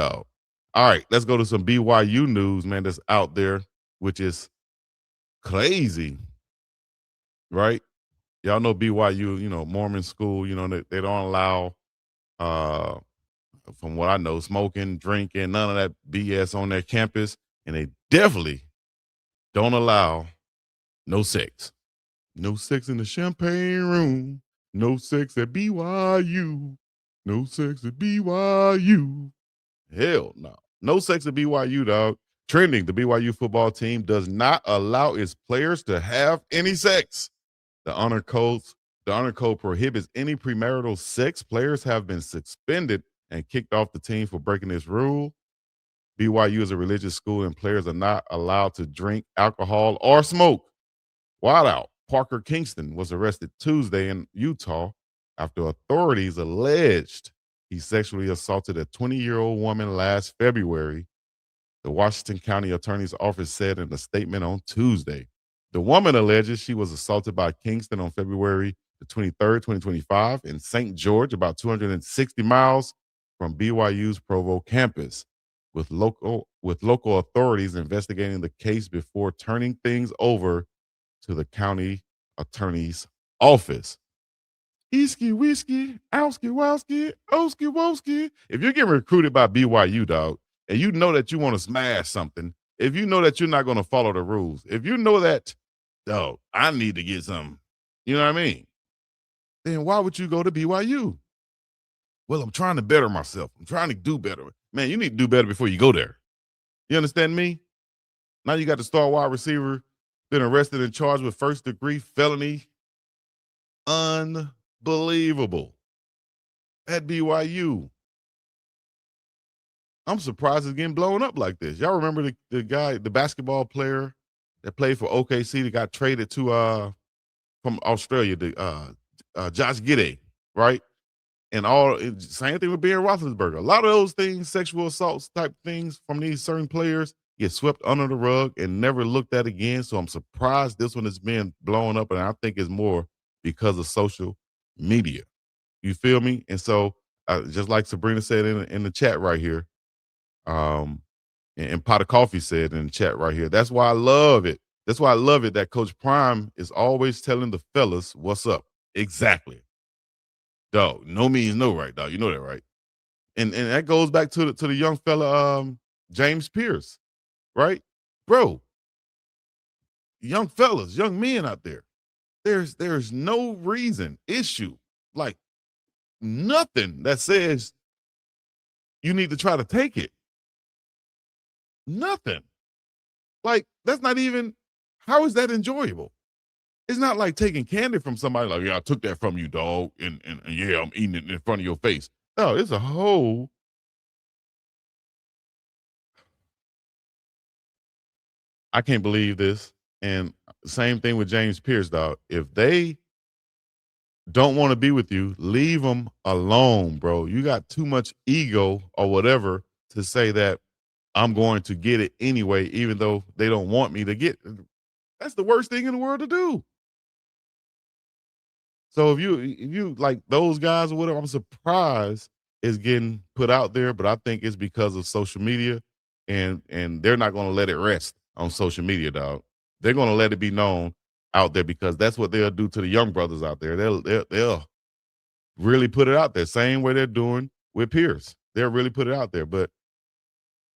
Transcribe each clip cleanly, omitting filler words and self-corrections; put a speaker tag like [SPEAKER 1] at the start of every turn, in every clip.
[SPEAKER 1] Oh. All right, let's go to some BYU news, man, that's out there, which is crazy, right? Y'all know BYU, Mormon school, they don't allow, uh, from what I know, smoking, drinking, none of that BS on their campus. And they definitely don't allow no sex. No sex in the champagne room. No sex at BYU. No sex at BYU. Hell no. No sex at BYU, dog. Trending, the BYU football team does not allow its players to have any sex. The honor codes, the honor code prohibits any premarital sex. Players have been suspended and kicked off the team for breaking this rule. BYU is a religious school and players are not allowed to drink alcohol or smoke. Wideout Parker Kingston was arrested Tuesday in Utah after authorities alleged he sexually assaulted a 20-year-old woman last February, the Washington County Attorney's Office said in a statement on Tuesday. The woman alleges she was assaulted by Kingston on February the 23rd, 2025 in St. George, about 260 miles from BYU's Provo campus, with local authorities investigating the case before turning things over to the county attorney's office. Easky whiskey, owski wowski, oski woski. If you're getting recruited by BYU, dog, and you know that you want to smash something, if you know that you're not going to follow the rules, if you know that, dog, I need to get something, you know what I mean? Then why would you go to BYU? Well, I'm trying to better myself. I'm trying to do better. Man, you need to do better before you go there. You understand me? Now you got the star wide receiver been arrested and charged with first degree felony. Unbelievable. At BYU. I'm surprised it's getting blown up like this. Y'all remember the guy, the basketball player that played for OKC that got traded to from Australia, Josh Giddey, right? And same thing with Ben Roethlisberger. A lot of those things, sexual assaults type things from these certain players get swept under the rug and never looked at again. So I'm surprised this one is being blown up, and I think it's more because of social media. You feel me? And so, just like Sabrina said in the chat right here, and Pot of Coffee said in the chat right here, that's why I love it. That's why I love it that Coach Prime is always telling the fellas what's up. Exactly. Dog, no means no, right, dog? You know that, right? And that goes back to the young fella, James Pierce, right? Bro, young fellas, young men out there. There's no issue, like nothing that says you need to try to take it. Nothing. Like, that's not even, how is that enjoyable? It's not like taking candy from somebody like, yeah, I took that from you, dog. And yeah, I'm eating it in front of your face. No, it's a whole. I can't believe this. And same thing with James Pierce, dog. If they don't want to be with you, leave them alone, bro. You got too much ego or whatever to say that I'm going to get it anyway, even though they don't want me to get it. That's the worst thing in the world to do. So if you like those guys or whatever, I'm surprised it's getting put out there, but I think it's because of social media, and they're not going to let it rest on social media, dog. They're going to let it be known out there because that's what they'll do to the young brothers out there. They'll really put it out there, same way they're doing with Pierce. They'll really put it out there, but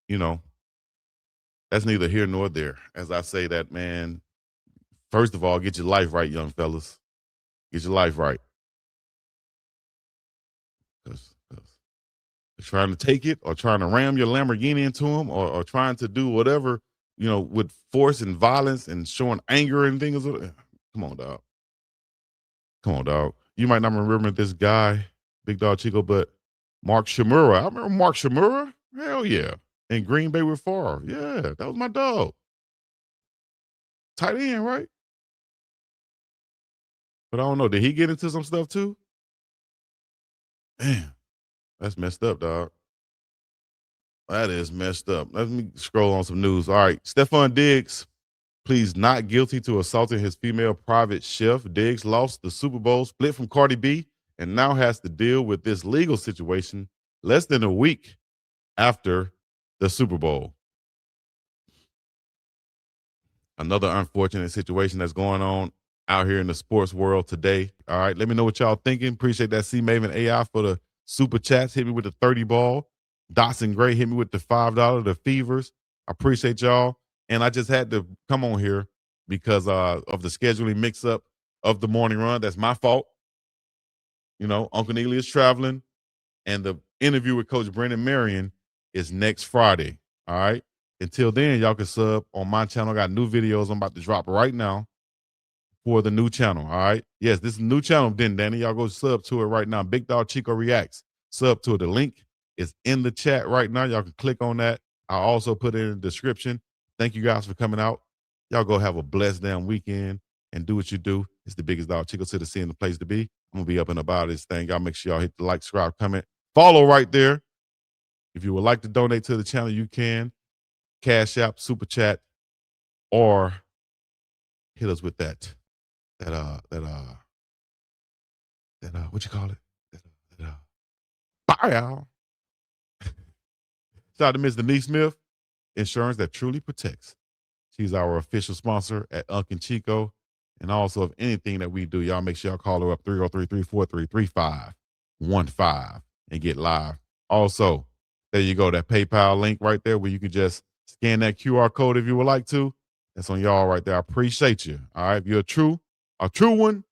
[SPEAKER 1] you know that's neither here nor there. As I say that, man. First of all, get your life right, young fellas. Get your life right. Because trying to take it or trying to ram your Lamborghini into them or trying to do whatever, with force and violence and showing anger and things. Come on, dog. Come on, dog. You might not remember this guy, Big Dog Chico, but Mark Shimura. I remember Mark Shimura. Hell yeah. In Green Bay with Favre. Yeah, that was my dog. Tight end, right? But I don't know. Did he get into some stuff too? Man, that's messed up, dog. That is messed up. Let me scroll on some news. All right. Stephon Diggs pleads not guilty to assaulting his female private chef. Diggs lost the Super Bowl, split from Cardi B, and now has to deal with this legal situation less than a week after the Super Bowl. Another unfortunate situation that's going on out here in the sports world today. All right. Let me know what y'all thinking. Appreciate that C Maven AI for the super chats. Hit me with the 30 ball. Dotson Gray hit me with the $5, the Fevers. I appreciate y'all. And I just had to come on here because of the scheduling mix up of the morning run. That's my fault. You know, Uncle Neely is traveling, and the interview with Coach Brendan Marion is next Friday. All right. Until then, y'all can sub on my channel. I got new videos I'm about to drop right now for the new channel. All right. Yes, this is a new channel, then Danny. Y'all go sub to it right now. Big Dog Chico Reacts. Sub to it. The link is in the chat right now. Y'all can click on that. I'll also put it in the description. Thank you guys for coming out. Y'all go have a blessed damn weekend and do what you do. It's the biggest dog, Chico City, seeing the place to be. I'm going to be up and about this thing. Y'all make sure y'all hit the like, subscribe, comment, follow right there. If you would like to donate to the channel, you can. Cash App, Super Chat, or hit us with that what you call it? Buyout. Shout out to Ms. Denise Smith, insurance that truly protects. She's our official sponsor at Unc & Chico. And also, if anything that we do, y'all make sure y'all call her up 303-343-3515 and get live. Also, there you go, that PayPal link right there where you can just scan that QR code if you would like to. That's on y'all right there. I appreciate you. All right. If you're a true one,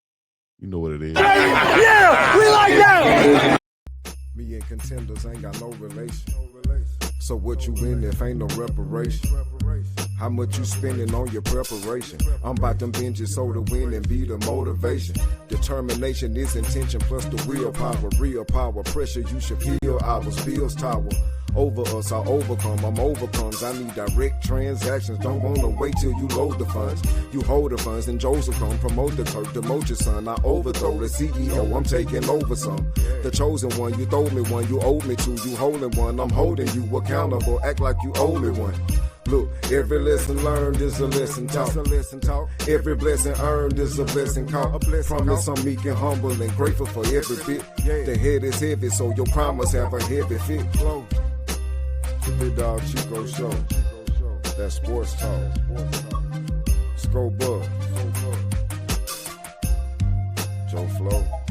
[SPEAKER 1] you know what it is.
[SPEAKER 2] Yeah, we like that.
[SPEAKER 3] Me and contenders ain't got no relation. So what you win if ain't no reparation? How much you spending on your preparation? I'm about them binges so to win and be the motivation. Determination is intention plus the willpower. Real power, pressure you should feel. Ours bills tower. Over us, I overcome. I'm overcomes. I need direct transactions. Don't wanna wait till you load the funds. You hold the funds, and Joseph come promote the Kirk, demote your son. I overthrow the CEO. I'm taking over some. The chosen one, you throw me one, you owe me two. You holding one, I'm holding you accountable. Act like you owe me one. Look, every lesson learned is a lesson taught. Every blessing earned is a blessing caught. Promise I'm meek and humble and grateful for every bit. The head is heavy, so your promise have a heavy fit. Big Dog Chico Show. That sports talk. Scope up. Joe Flow.